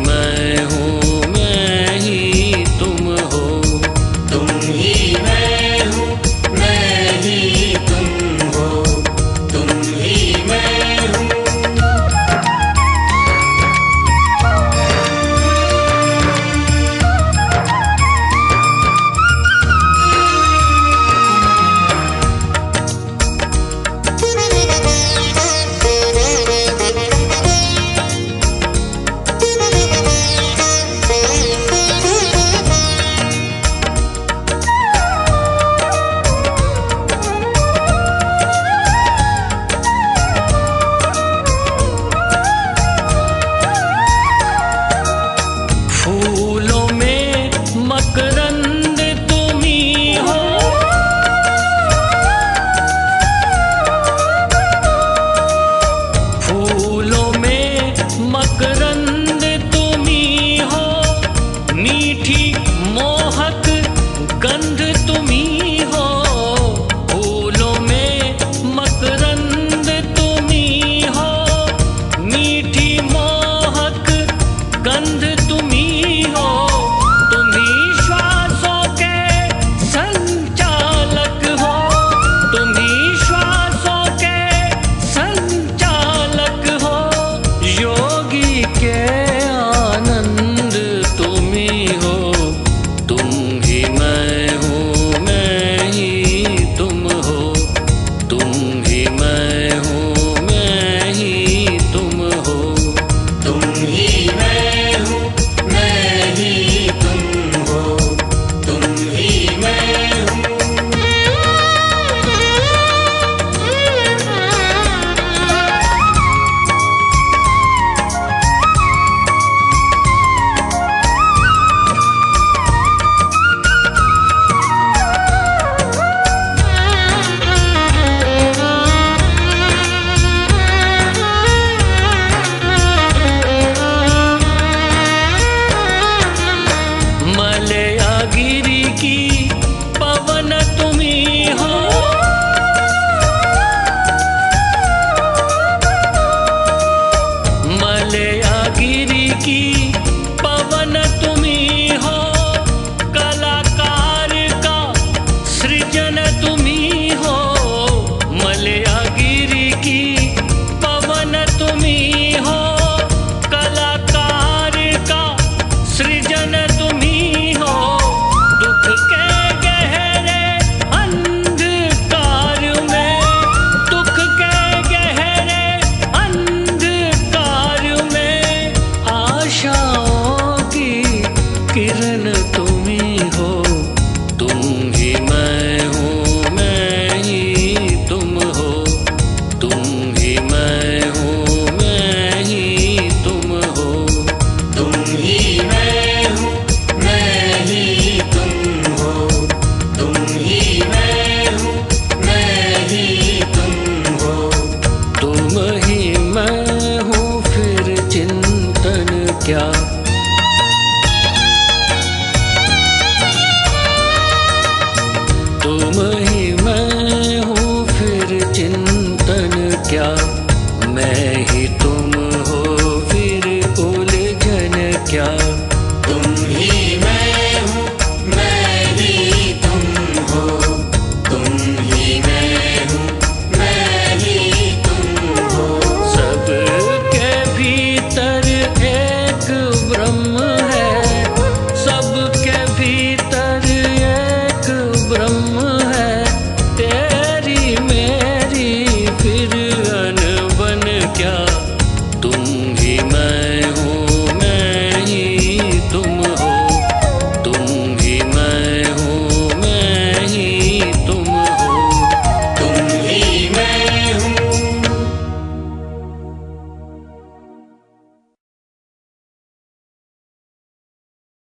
मैं हूँ, मैं ही तुम हो। तुम ही मैं हूँ, मैं ही तुम हो। तुम ही मैं हूँ। फूलों में मकरंद तुम ही हो। फूलों में मकरंद तुम ही हो। मीठी मोहक गंध तुम ही हो। फूलों में मकरंद तुम ही हो। मीठी मोहक गंध तुम ही हो। तुम ही श्वासों के संचालक हो। तुम ही श्वासों के संचालक हो। योगी के आनंद तुम ही हो। तुम ही मैं हूँ, मैं ही तुम हो। तुम ही मैं हूँ, मैं ही तुम हो। तुम ही मैं हूँ, मैं ही तुम हो। तुम ही मैं हूँ। मलयागिरी की पवन तुम ही हो। मलयागिरी की पवन तुम ही हो। कलाकार का सृजन तुम ही हो। मलयागिरी की पवन तुम ही हो। कलाकार का सृजन तुम ही हो। दुख के गहरे अंधकार में, दुख के गहरे अंधकार में आशाओं की किरण तुम ही हो। तुम ही मैं हूँ, मैं ही तुम हो। तुम ही मैं हूँ, मैं ही तुम हो। तुम ही मैं हूँ, मैं ही तुम हो। तुम ही मैं हूँ, मैं ही तुम हो। तुम ही मैं हूँ, फिर चिंतन क्या।